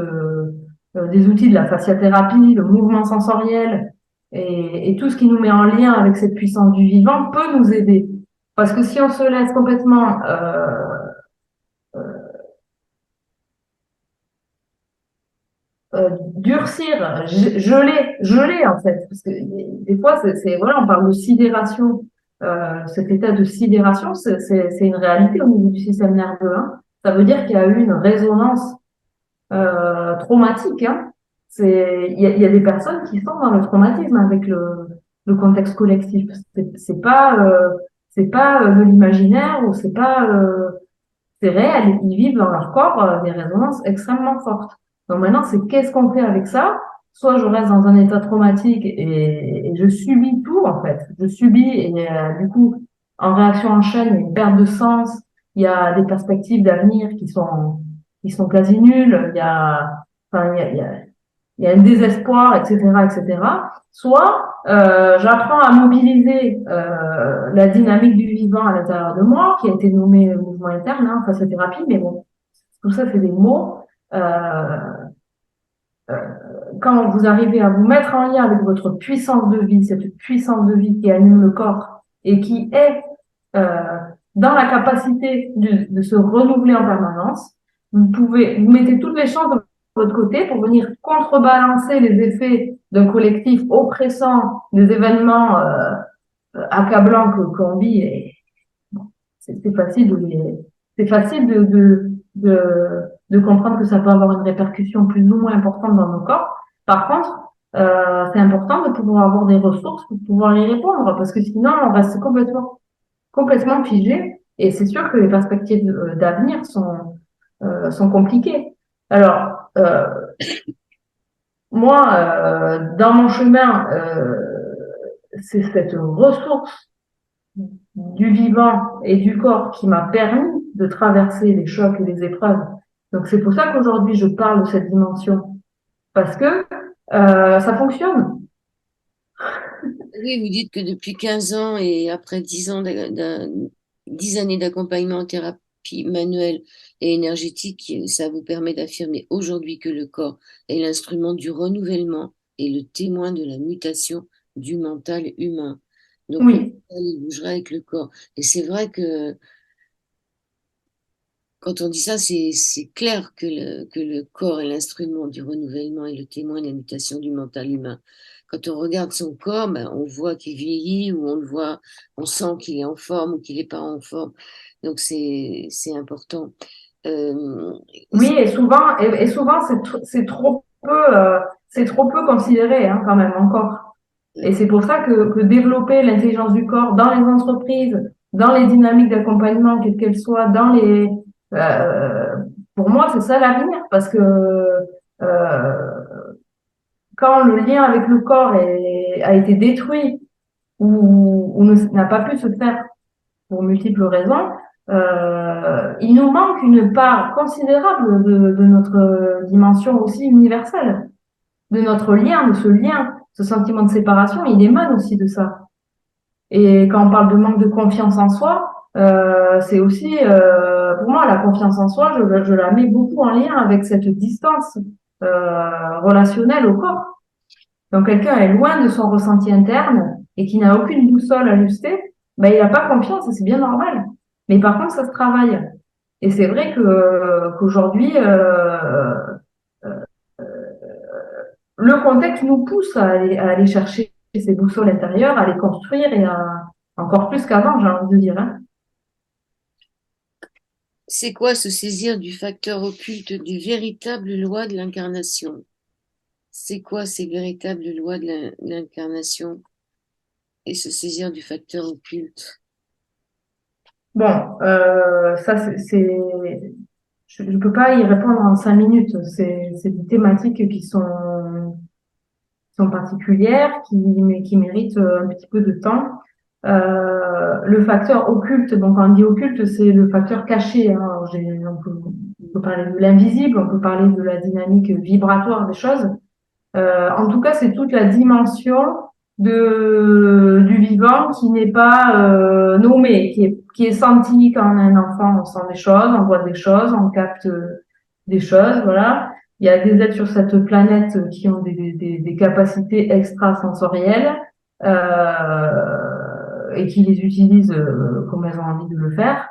des outils de la fasciathérapie, le mouvement sensoriel et tout ce qui nous met en lien avec cette puissance du vivant peut nous aider. Parce que si on se laisse complètement durcir, geler en fait, parce que des fois voilà, on parle de sidération, cet état de sidération, c'est une réalité au niveau du système nerveux, hein. Ça veut dire qu'il y a eu une résonance traumatique, hein. Il y a des personnes qui sont dans le traumatisme avec le contexte collectif. C'est pas de l'imaginaire ou c'est réel. Ils vivent dans leur corps des résonances extrêmement fortes. Donc maintenant, c'est qu'est-ce qu'on fait avec ça? Soit je reste dans un état traumatique et je subis tout en fait. Je subis et du coup, en réaction en chaîne, il y a une perte de sens. Il y a des perspectives d'avenir qui sont quasi nulles. Enfin, il y a un désespoir, etc., etc. Soit j'apprends à mobiliser la dynamique du vivant à l'intérieur de moi, qui a été nommé mouvement interne, hein, fasciothérapie, mais bon, tout ça c'est des mots. Euh, euh, Quand vous arrivez à vous mettre en lien avec votre puissance de vie, cette puissance de vie qui anime le corps et qui est euh, dans la capacité de se renouveler en permanence, vous mettez toutes les chances de votre côté pour venir contrebalancer les effets d'un collectif oppressant, des événements accablants qu'on vit. Et c'est facile c'est facile de comprendre que ça peut avoir une répercussion plus ou moins importante dans nos corps. Par contre, c'est important de pouvoir avoir des ressources pour pouvoir y répondre, parce que sinon on reste complètement figé. Et c'est sûr que les perspectives d'avenir sont compliquées. Alors, moi, dans mon chemin, c'est cette ressource du vivant et du corps qui m'a permis de traverser les chocs et les épreuves. Donc c'est pour ça qu'aujourd'hui je parle de cette dimension, parce que ça fonctionne. Oui, vous dites que depuis 15 ans et après 10 années d'accompagnement en thérapie manuelle et énergétique, ça vous permet d'affirmer aujourd'hui que le corps est l'instrument du renouvellement et le témoin de la mutation du mental humain. Donc, le Oui, mental, il bougera avec le corps. Et c'est vrai que quand on dit ça, c'est clair que le corps est l'instrument du renouvellement et le témoin de la mutation du mental humain. Quand on regarde son corps, ben, on voit qu'il vieillit ou on le voit, on sent qu'il est en forme ou qu'il n'est pas en forme. Donc c'est important. Euh, oui, et souvent c'est trop peu considéré hein, quand même encore. Et c'est pour ça que développer l'intelligence du corps dans les entreprises, dans les dynamiques d'accompagnement, quelles qu'elles soient, euh, pour moi, c'est ça l'avenir, parce que quand le lien avec le corps a été détruit ou n'a pas pu se faire pour multiples raisons, il nous manque une part considérable de notre dimension aussi universelle, de notre lien, ce sentiment de séparation, il émane aussi de ça. Et quand on parle de manque de confiance en soi, c'est aussi, pour moi, la confiance en soi, je la mets beaucoup en lien avec cette distance relationnelle au corps. Donc, quelqu'un est loin de son ressenti interne et qui n'a aucune boussole ajustée, ben, il n'a pas confiance et c'est bien normal. Mais par contre, ça se travaille. Et c'est vrai qu'aujourd'hui, le contexte nous pousse à aller chercher ces boussoles intérieures, à les construire et encore plus qu'avant, j'ai envie de dire, hein. c'est quoi se saisir du facteur occulte du véritable loi de l'incarnation? C'est quoi ces véritables lois de l'incarnation et se saisir du facteur occulte? Bon, ça, je ne peux pas y répondre en 5 minutes. C'est des thématiques qui sont particulières, mais qui méritent un petit peu de temps. Le facteur occulte, donc quand on dit occulte, c'est le facteur caché, hein. Alors, on peut parler de l'invisible, on peut parler de la dynamique vibratoire des choses. En tout cas, c'est toute la dimension du vivant qui n'est pas nommée, qui est senti quand on est un enfant, on sent des choses, on voit des choses, on capte des choses, voilà. Il y a des êtres sur cette planète qui ont des capacités extrasensorielles et qui les utilisent comme elles ont envie de le faire.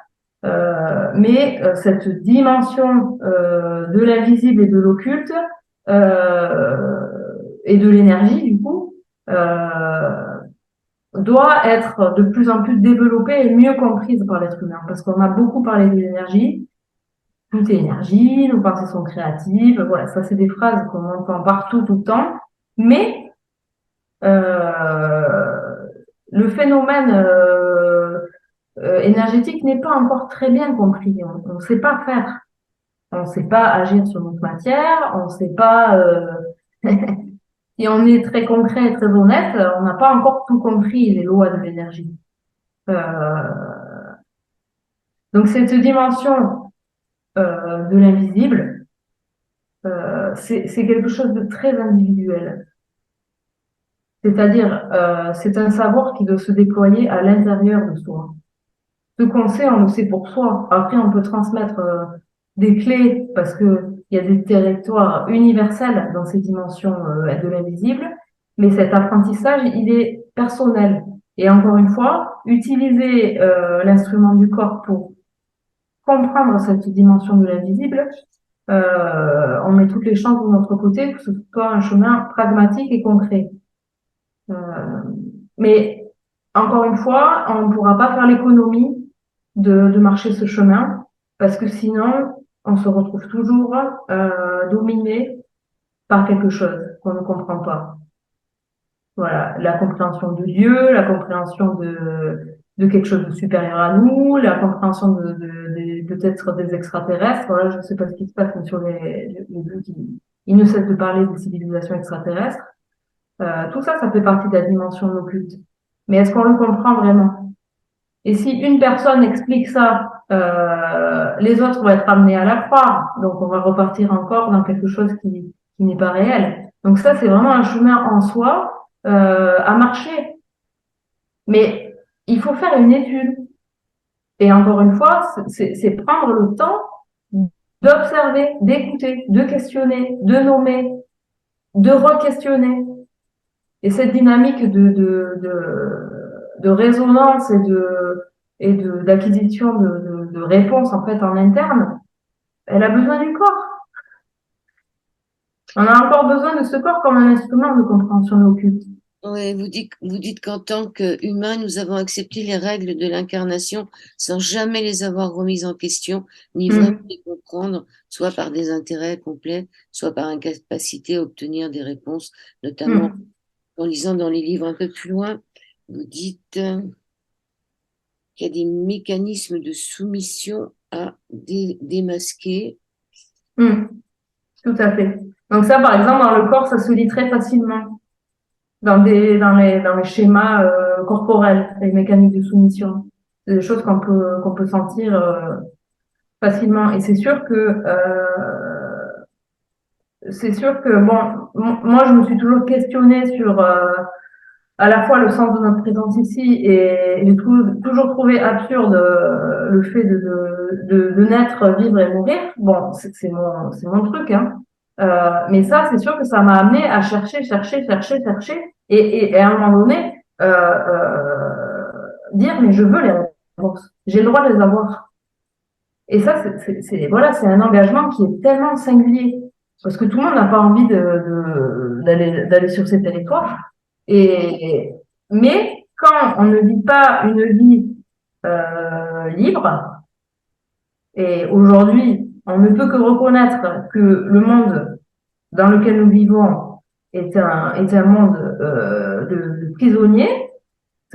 Mais cette dimension de l'invisible et de l'occulte et de l'énergie, du coup, doit être de plus en plus développée et mieux comprise par l'être humain. Parce qu'on a beaucoup parlé de l'énergie, tout est énergie, nos pensées sont créatives, voilà, ça c'est des phrases qu'on entend partout tout le temps, mais le phénomène énergétique n'est pas encore très bien compris. On ne sait pas faire. On ne sait pas agir sur notre matière, on ne sait pas. Si on est très concret et très honnête, on n'a pas encore tout compris les lois de l'énergie. Donc cette dimension de l'invisible, c'est quelque chose de très individuel. C'est-à-dire, c'est un savoir qui doit se déployer à l'intérieur de soi. Ce qu'on sait, on le sait pour soi. Après, on peut transmettre des clés parce que il y a des territoires universels dans ces dimensions de l'invisible, mais cet apprentissage, il est personnel. Et encore une fois, utiliser l'instrument du corps pour comprendre cette dimension de l'invisible, on met toutes les chances de notre côté que ce soit un chemin pragmatique et concret. Euh, mais encore une fois, on ne pourra pas faire l'économie de marcher ce chemin parce que sinon, on se retrouve toujours dominé par quelque chose qu'on ne comprend pas. Voilà, la compréhension de Dieu, la compréhension de quelque chose de supérieur à nous, la compréhension peut-être des extraterrestres. Voilà, je ne sais pas ce qui se passe mais sur les deux qui ils ne cessent de parler des civilisations extraterrestres. Tout ça, ça fait partie de la dimension de l'occulte. Mais est-ce qu'on le comprend vraiment? Et si une personne explique ça, les autres vont être amenés à la croire. Donc, on va repartir encore dans quelque chose qui n'est pas réel. Donc ça, c'est vraiment un chemin en soi à marcher. Mais il faut faire une étude. Et encore une fois, c'est prendre le temps d'observer, d'écouter, de questionner, de nommer, de re-questionner. Et cette dynamique de résonance d'acquisition de réponses en fait en interne, elle a besoin du corps. On a encore besoin de ce corps comme un instrument de compréhension occulte. Oui, vous dites qu'en tant qu'humains, nous avons accepté les règles de l'incarnation sans jamais les avoir remises en question, ni vraiment les comprendre, soit par des intérêts complets, soit par incapacité à obtenir des réponses, notamment en lisant dans les livres un peu plus loin. Vous dites qu'il y a des mécanismes de soumission à démasquer. Tout à fait. Donc ça, par exemple, dans le corps, ça se lit très facilement dans les schémas corporels, les mécaniques de soumission. C'est des choses qu'on peut sentir facilement. Et c'est sûr que bon, moi, je me suis toujours questionnée sur à la fois le sens de notre présence ici et j'ai toujours trouvé absurde le fait de naître, vivre et mourir. Bon, c'est mon truc, hein. Mais ça, c'est sûr que ça m'a amené à chercher, et à un moment donné, dire, mais je veux les réponses. J'ai le droit de les avoir. Et ça, voilà, c'est un engagement qui est tellement singulier. Parce que tout le monde n'a pas envie d'aller sur ces territoires. Et, mais quand on ne vit pas une vie libre, et aujourd'hui, on ne peut que reconnaître que le monde dans lequel nous vivons est un monde de prisonniers,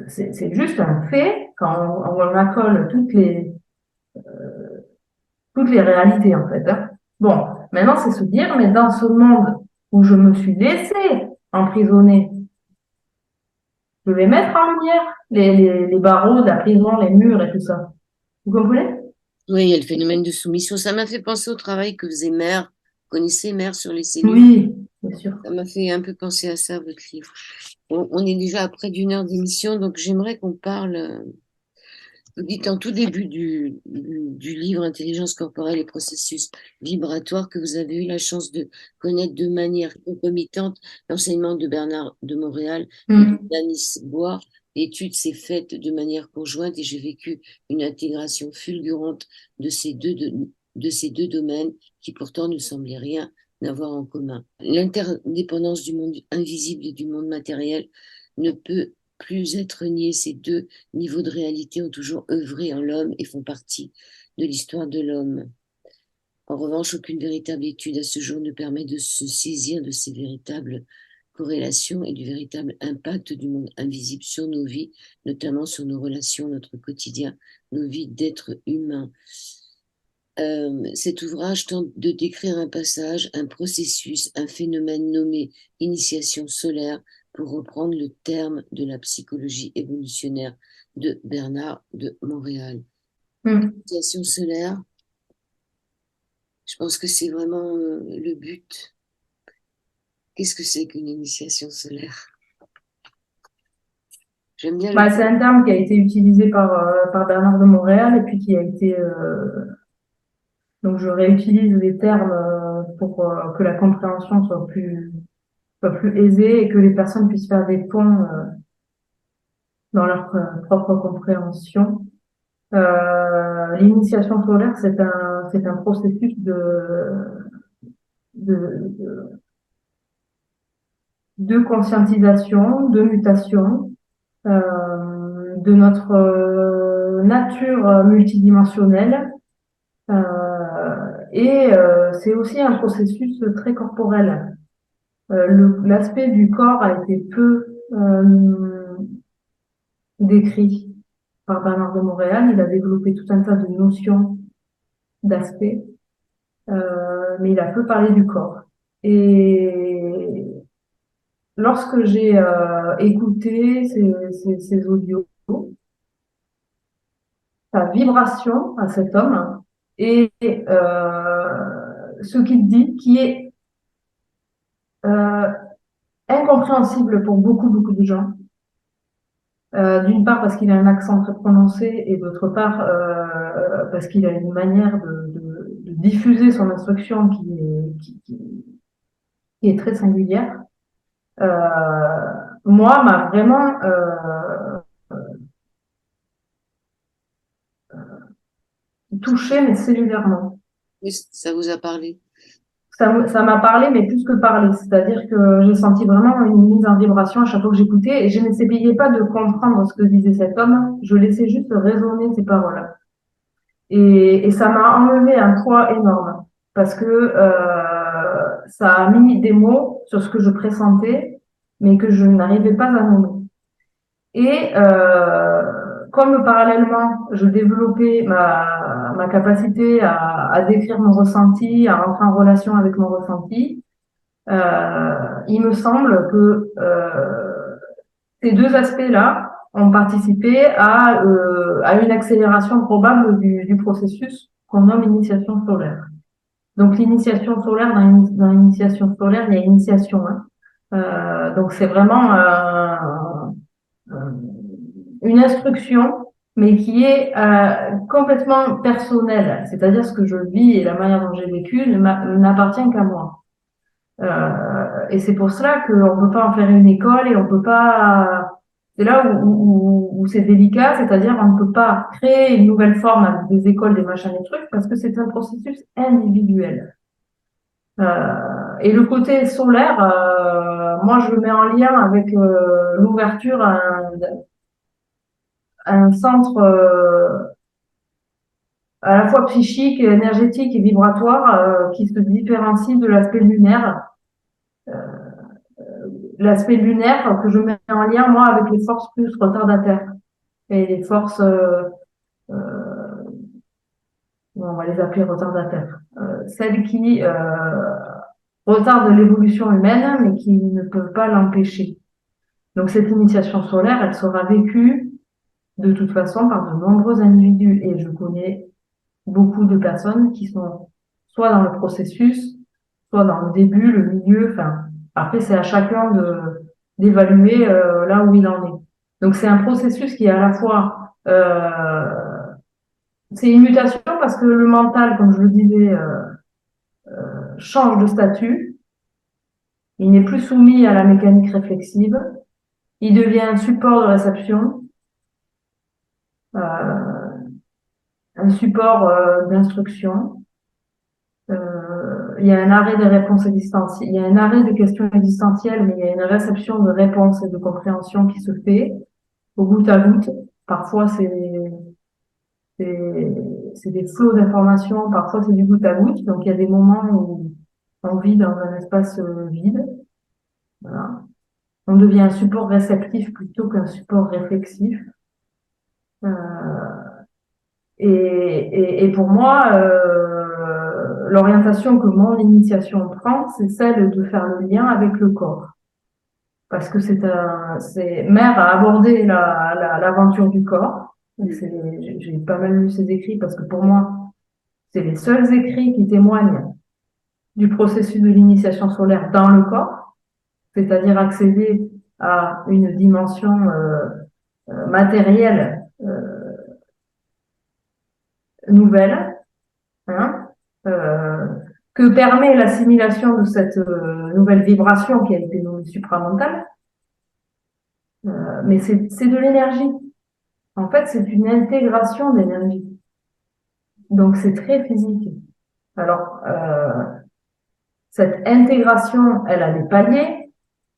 c'est juste un fait quand on accole toutes les réalités en fait. Hein. Bon, maintenant c'est se dire, mais dans ce monde où je me suis laissée emprisonner, je vais mettre en lumière les barreaux de la prison, les murs et tout ça. Vous comprenez? Oui, il y a le phénomène de soumission. Ça m'a fait penser au travail que faisait Mère. Vous connaissez Mère sur les cellules? Oui, bien sûr. Ça m'a fait un peu penser à ça, votre livre. On est déjà à près d'une heure d'émission, donc j'aimerais qu'on parle Vous dites en tout début du livre Intelligence corporelle et processus vibratoires que vous avez eu la chance de connaître de manière concomitante l'enseignement de Bernard de Montréal et Mm. d'Anis Bois. L'étude s'est faite de manière conjointe et j'ai vécu une intégration fulgurante de ces deux domaines qui pourtant ne semblaient rien n'avoir en commun. L'interdépendance du monde invisible et du monde matériel ne peut plus être niée. Ces deux niveaux de réalité ont toujours œuvré en l'homme et font partie de l'histoire de l'homme. En revanche, aucune véritable étude à ce jour ne permet de se saisir de ces véritables corrélations et du véritable impact du monde invisible sur nos vies, notamment sur nos relations, notre quotidien, nos vies d'êtres humains. Cet ouvrage tente de décrire un passage, un processus, un phénomène nommé initiation solaire, pour reprendre le terme de la psychologie évolutionnaire de Bernard de Montréal. Mm. Initiation solaire, je pense que c'est vraiment le but. Qu'est-ce que c'est qu'une initiation solaire? J'aime bien le... Bah, c'est un terme qui a été utilisé par Bernard de Montréal et puis qui a été donc je réutilise les termes pour que la compréhension soit plus aisée et que les personnes puissent faire des ponts dans leur propre compréhension. L'initiation solaire, c'est un processus de, de conscientisation, de mutation de notre nature multidimensionnelle. C'est aussi un processus très corporel. L'aspect du corps a été peu décrit par Bernard de Montréal. Il a développé tout un tas de notions, d'aspects, mais il a peu parlé du corps. Et lorsque j'ai écouté ces audios, sa vibration à cet homme et ce qu'il dit, qui est euh, incompréhensible pour beaucoup de gens. D'une part parce qu'il a un accent très prononcé et d'autre part parce qu'il a une manière de diffuser son instruction qui est très singulière. Moi, m'a vraiment touché, mais cellulairement. Oui, ça vous a parlé. Ça m'a parlé, mais plus que parlé. C'est-à-dire que j'ai senti vraiment une mise en vibration à chaque fois que j'écoutais et je n'essayais pas de comprendre ce que disait cet homme. Je laissais juste résonner ses paroles. Et ça m'a enlevé un poids énorme parce que ça a mis des mots sur ce que je pressentais, mais que je n'arrivais pas à nommer. Et comme parallèlement, je développais ma capacité à décrire mon ressenti, à rentrer en relation avec mon ressenti, il me semble que ces deux aspects-là ont participé à une accélération probable du processus qu'on nomme initiation solaire. Donc l'initiation solaire, dans l'initiation solaire, il y a initiation. Hein. Donc c'est vraiment une instruction, mais qui est complètement personnelle. C'est-à-dire ce que je vis et la manière dont j'ai vécu n'appartient qu'à moi. Et c'est pour cela qu'on ne peut pas en faire une école et on peut pas. C'est là où c'est délicat, c'est-à-dire on ne peut pas créer une nouvelle forme avec des écoles, des machins, des trucs, parce que c'est un processus individuel. Et le côté solaire, moi je le mets en lien avec l'ouverture à un centre à la fois psychique, énergétique et vibratoire qui se différencie de l'aspect lunaire. L'aspect lunaire que je mets en lien, moi, avec les forces plus retardataires. Et les forces, on va les appeler retardataires. Celles qui retardent l'évolution humaine, mais qui ne peuvent pas l'empêcher. Donc cette initiation solaire, elle sera vécue de toute façon par de nombreux individus. Et je connais beaucoup de personnes qui sont soit dans le processus, soit dans le début, le milieu, enfin, après c'est à chacun d'évaluer là où il en est. Donc c'est un processus qui est à la fois C'est une mutation parce que le mental, comme je le disais, change de statut. Il n'est plus soumis à la mécanique réflexive. Il devient un support de réception, un support d'instruction. Il y a un arrêt des réponses existentielles, il y a un arrêt des questions existentielles, mais il y a une réception de réponses et de compréhension qui se fait au goutte à goutte. Parfois, c'est des flots d'informations, parfois c'est du goutte à goutte. Donc, il y a des moments où on vit dans un espace vide. Voilà. On devient un support réceptif plutôt qu'un support réflexif. Euh, et pour moi, l'orientation que mon initiation prend, c'est celle de faire le lien avec le corps. Parce que Mère a abordé l'aventure du corps. J'ai pas mal lu ses écrits parce que pour moi, c'est les seuls écrits qui témoignent du processus de l'initiation solaire dans le corps, c'est-à-dire accéder à une dimension matérielle nouvelle, hein, euh, que permet l'assimilation de cette nouvelle vibration qui a été nommée supramentale. Mais c'est de l'énergie. En fait, c'est une intégration d'énergie. Donc, c'est très physique. Alors, cette intégration, elle a des paliers,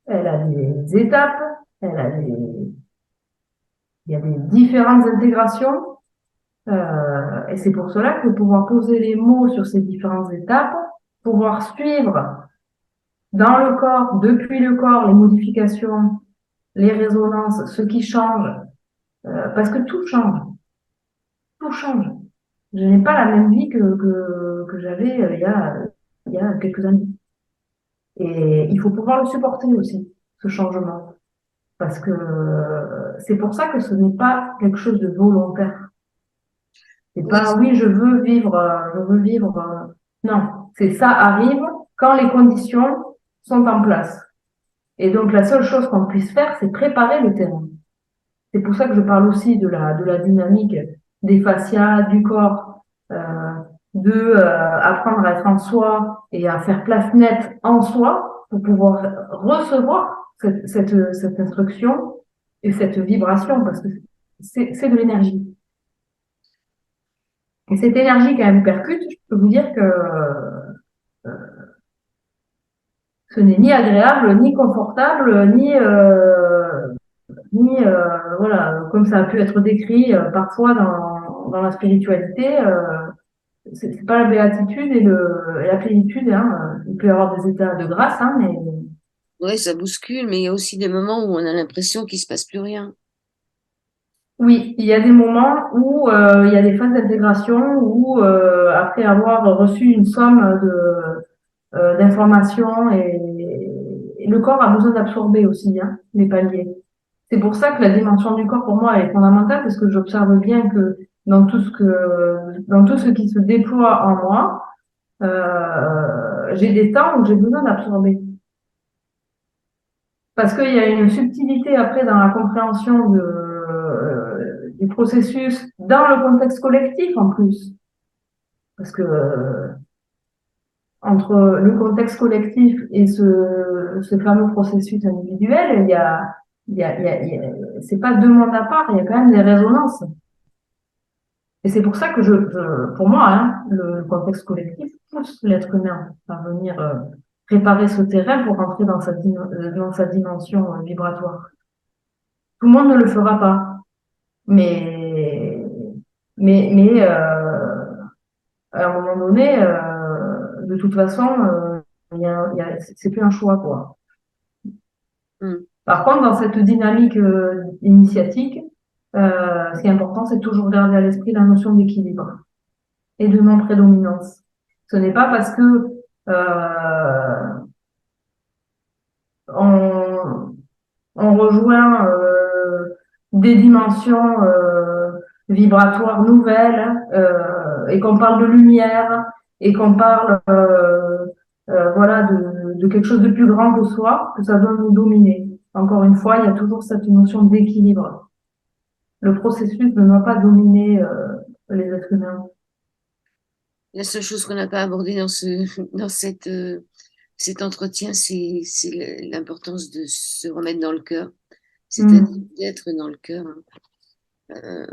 elle a des étapes, il y a des différentes intégrations. Et c'est pour cela que pouvoir poser les mots sur ces différentes étapes, pouvoir suivre dans le corps, depuis le corps, les modifications, les résonances, ce qui change, parce que tout change. Tout change. Je n'ai pas la même vie que j'avais il y a quelques années. Et il faut pouvoir le supporter aussi, ce changement. Parce que c'est pour ça que ce n'est pas quelque chose de volontaire. C'est Oui, pas, oui, je veux vivre. Non, c'est ça arrive quand les conditions sont en place. Et donc, la seule chose qu'on puisse faire, c'est préparer le terrain. C'est pour ça que je parle aussi de la dynamique des fascias, du corps, apprendre à être en soi et à faire place nette en soi pour pouvoir recevoir cette instruction et cette vibration parce que c'est de l'énergie. Et cette énergie, quand elle percute, je peux vous dire que ce n'est ni agréable, ni confortable, voilà, comme ça a pu être décrit parfois dans la spiritualité. C'est pas la béatitude et la plénitude. Hein. Il peut y avoir des états de grâce, hein, mais ouais, ça bouscule, mais il y a aussi des moments où on a l'impression qu'il se passe plus rien. oui, il y a des moments où il y a des phases d'intégration où après avoir reçu une somme d'informations et le corps a besoin d'absorber aussi hein, les paliers. C'est pour ça que la dimension du corps pour moi elle est fondamentale parce que j'observe bien que dans tout ce qui se déploie en moi, j'ai des temps où j'ai besoin d'absorber. Parce qu'il y a une subtilité après dans la compréhension du processus dans le contexte collectif en plus. Parce que entre le contexte collectif et ce fameux processus individuel, c'est pas deux mondes à part, il y a quand même des résonances. Et c'est pour ça que pour moi, hein, le contexte collectif pousse l'être humain à venir préparer ce terrain pour rentrer dans sa dimension vibratoire. Tout le monde ne le fera pas, mais à un moment donné, de toute façon, c'est plus un choix quoi. Hmm. Par contre, dans cette dynamique initiatique, ce qui est important, c'est toujours garder à l'esprit la notion d'équilibre et de non-prédominance. Ce n'est pas parce que on, on rejoint des dimensions vibratoires nouvelles et qu'on parle de lumière et qu'on parle voilà de quelque chose de plus grand que soi, que ça doit nous dominer. Encore une fois, il y a toujours cette notion d'équilibre. le processus ne doit pas dominer les êtres humains. La seule chose qu'on n'a pas abordée dans dans cet entretien, c'est l'importance de se remettre dans le cœur, c'est-à-dire Mm. d'être dans le cœur, hein. Euh,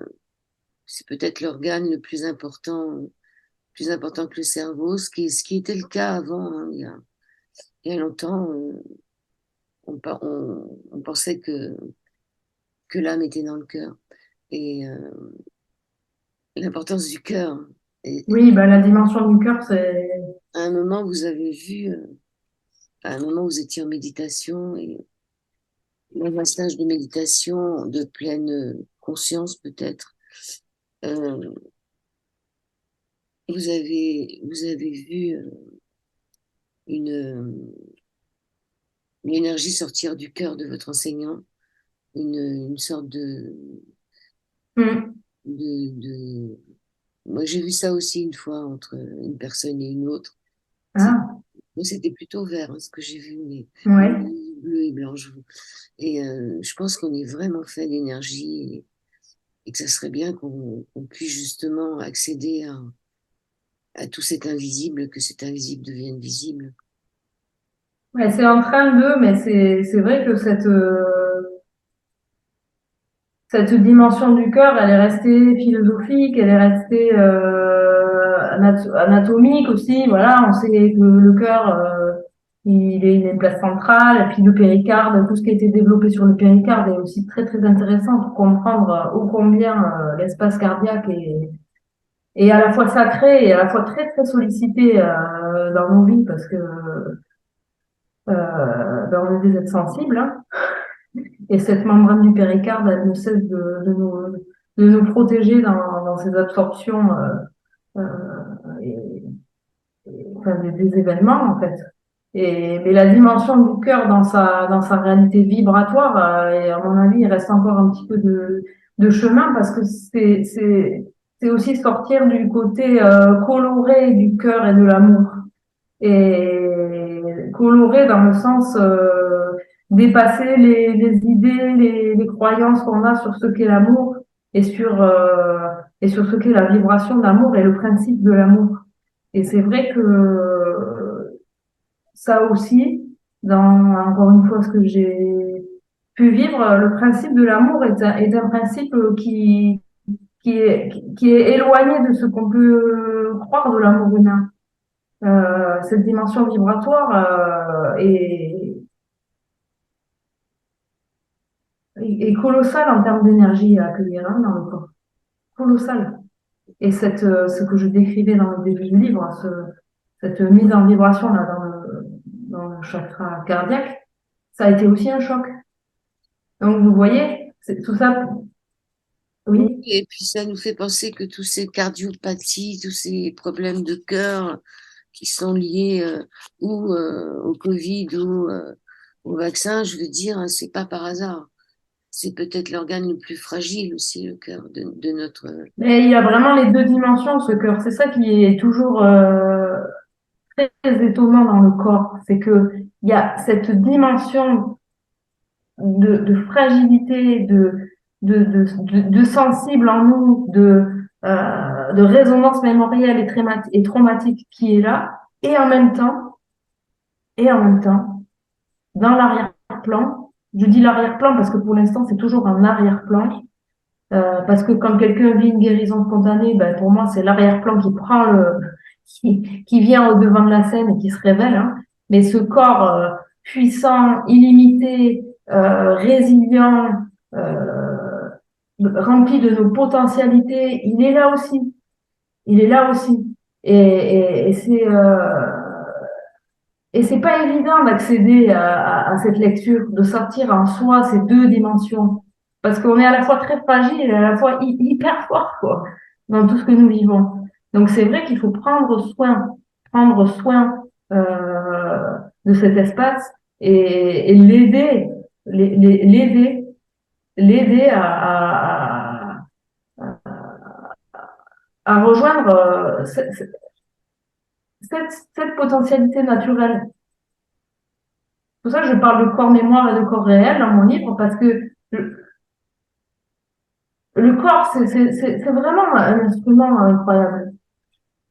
c'est peut-être l'organe le plus important que le cerveau, ce qui était le cas avant, hein, il y a longtemps. On pensait que l'âme était dans le cœur. Et l'importance du cœur. Oui, bah, la dimension du cœur, c'est... À un moment, vous avez vu, à un moment, vous étiez en méditation et dans un stage de méditation de pleine conscience peut-être, euh, vous avez vu une, une énergie sortir du cœur de votre enseignant, une sorte Mm. de... Moi, j'ai vu ça aussi une fois entre une personne et une autre. C'est- Ah, Moi, c'était plutôt vert, hein, ce que j'ai vu, mais ouais. bleu et blanc. Et je pense qu'on est vraiment fait d'énergie et que ça serait bien qu'on puisse justement accéder à tout cet invisible, que cet invisible devienne visible. Ouais, c'est en train de, mais c'est vrai que cette dimension du cœur, elle est restée philosophique, elle est restée anatomique aussi. Voilà, on sait que le cœur, il a une place centrale, et puis le péricarde, tout ce qui a été développé sur le péricarde est aussi très très intéressant pour comprendre ô combien l'espace cardiaque est à la fois sacré et à la fois très très sollicité dans nos vies parce que ben, on est des êtres sensibles, hein. Et cette membrane du péricarde, elle ne cesse de nous protéger dans ces absorptions euh, et, enfin, des événements, en fait. Mais la dimension du cœur dans sa réalité vibratoire, et à mon avis, il reste encore un petit peu de chemin parce que c'est aussi sortir du côté coloré du cœur et de l'amour. Et coloré dans le sens dépasser les idées, les croyances qu'on a sur ce qu'est l'amour et sur ce qu'est la vibration d'amour et le principe de l'amour. Et c'est vrai que ça aussi, dans encore une fois ce que j'ai pu vivre, le principe de l'amour est un principe qui est éloigné de ce qu'on peut croire de l'amour humain. Cette dimension vibratoire est colossale en termes d'énergie à accueillir hein, dans le corps. Colossale. Et ce que je décrivais dans le début du livre, cette mise en vibration là, dans le chakra cardiaque, ça a été aussi un choc. Donc vous voyez, tout ça, Oui, oui. et puis ça nous fait penser que tous ces cardiopathies, tous ces problèmes de cœur qui sont liés ou au Covid ou au vaccin, je veux dire, hein, c'est pas par hasard. C'est peut-être l'organe le plus fragile aussi, le cœur de notre... Mais il y a vraiment les deux dimensions, ce cœur. C'est ça qui est toujours très étonnant dans le corps. C'est que il y a cette dimension de fragilité, de sensible en nous, de résonance mémorielle et traumatique qui est là, et en même temps, dans l'arrière-plan, je dis l'arrière-plan parce que pour l'instant c'est toujours un arrière-plan, parce que quand quelqu'un vit une guérison spontanée, ben, pour moi c'est l'arrière-plan qui prend qui vient au devant de la scène et qui se révèle, hein. Mais ce corps puissant, illimité, résilient, euh, rempli de nos potentialités, il est là aussi. Il est là aussi. Et c'est pas évident d'accéder à cette lecture, de sortir en soi ces deux dimensions. Parce qu'on est à la fois très fragile et à la fois hyper fort, quoi, dans tout ce que nous vivons. Donc c'est vrai qu'il faut prendre soin de cet espace et l'aider à rejoindre cette potentialité naturelle. C'est pour ça que je parle de corps mémoire et de corps réel dans mon livre, parce que Le corps, c'est vraiment un instrument incroyable.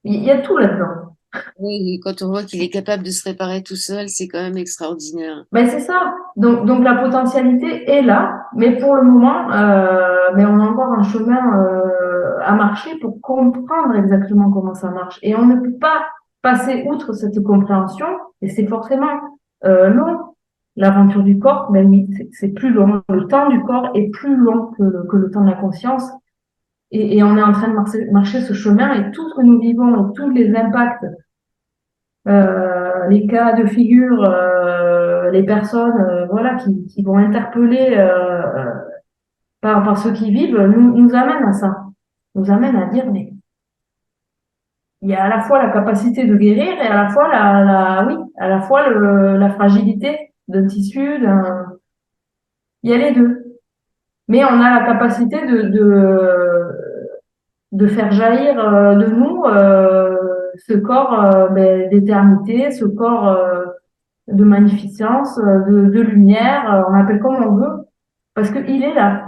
Il y a tout là-dedans. Oui, et quand on voit qu'il est capable de se réparer tout seul, c'est quand même extraordinaire. Ben, c'est ça. Donc la potentialité est là, mais pour le moment, mais on a encore un chemin à marcher pour comprendre exactement comment ça marche. Et on ne peut pas passer outre cette compréhension, et c'est forcément long. L'aventure du corps, ben oui, c'est plus long. Le temps du corps est plus long que le temps de la conscience. Et on est en train de marcher ce chemin, et tout ce que nous vivons, et tous les impacts, les cas de figure, les personnes, voilà, qui vont interpeller par ceux qui vivent, nous amènent à ça, nous amènent à dire, mais il y a à la fois la capacité de guérir et à la fois oui, à la fois la fragilité d'un tissu, il y a les deux. Mais on a la capacité de faire jaillir de nous ce corps ben, d'éternité, ce corps de magnificence, de lumière, on appelle comme on veut, parce qu'il est là.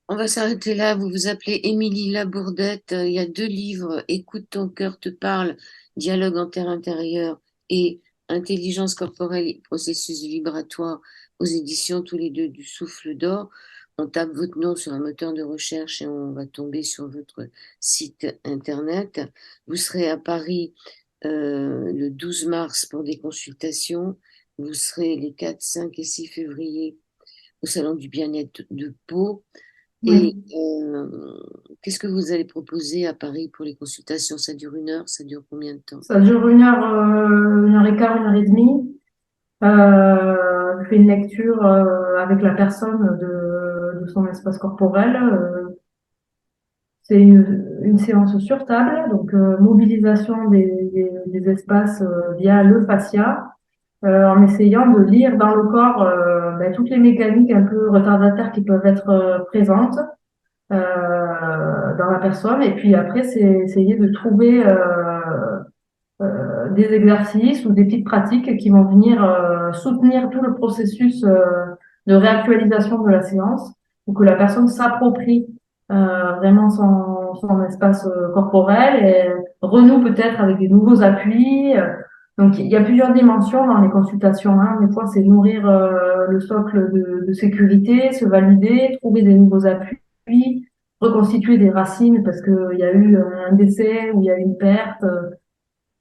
On va s'arrêter là. Vous vous appelez Émilie Labourdette. Il y a deux livres, Écoute ton cœur te parle, Dialogue en terre intérieure et Intelligence corporelle et processus vibratoire aux éditions tous les deux du Souffle d'Or. On tape votre nom sur un moteur de recherche et on va tomber sur votre site internet. Vous serez à Paris le 12 mars pour des consultations. Vous serez les 4, 5 et 6 février au Salon du bien-être de Pau. Et Oui. qu'est-ce que vous allez proposer à Paris pour les consultations? Ça dure 1 heure, ça dure combien de temps? Ça dure une heure et quart, 1 heure et demie. Je fais une lecture avec la personne de son espace corporel. C'est une séance sur table, donc mobilisation des espaces via le fascia, en essayant de lire dans le corps ben, toutes les mécaniques un peu retardataires qui peuvent être présentes dans la personne. Et puis après, c'est essayer de trouver des exercices ou des petites pratiques qui vont venir soutenir tout le processus de réactualisation de la séance pour que la personne s'approprie vraiment son espace corporel et renoue peut-être avec des nouveaux appuis. Donc, il y a plusieurs dimensions dans les consultations, hein. Des fois, c'est nourrir le socle de sécurité, se valider, trouver des nouveaux appuis, reconstituer des racines parce qu'il y a eu un décès ou il y a eu une perte.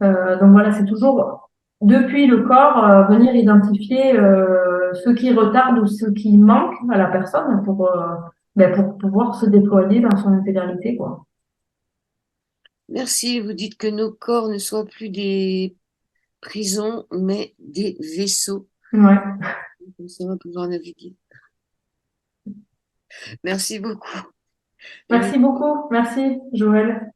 Donc voilà, c'est toujours depuis le corps venir identifier ce qui retarde ou ce qui manque à la personne ben, pour pouvoir se déployer dans son intégralité, quoi. Merci, vous dites que nos corps ne soient plus des prisons, mais des vaisseaux. Ouais. Comme ça, on va pouvoir naviguer. Merci beaucoup. Émilie. Merci beaucoup. Merci, Joël.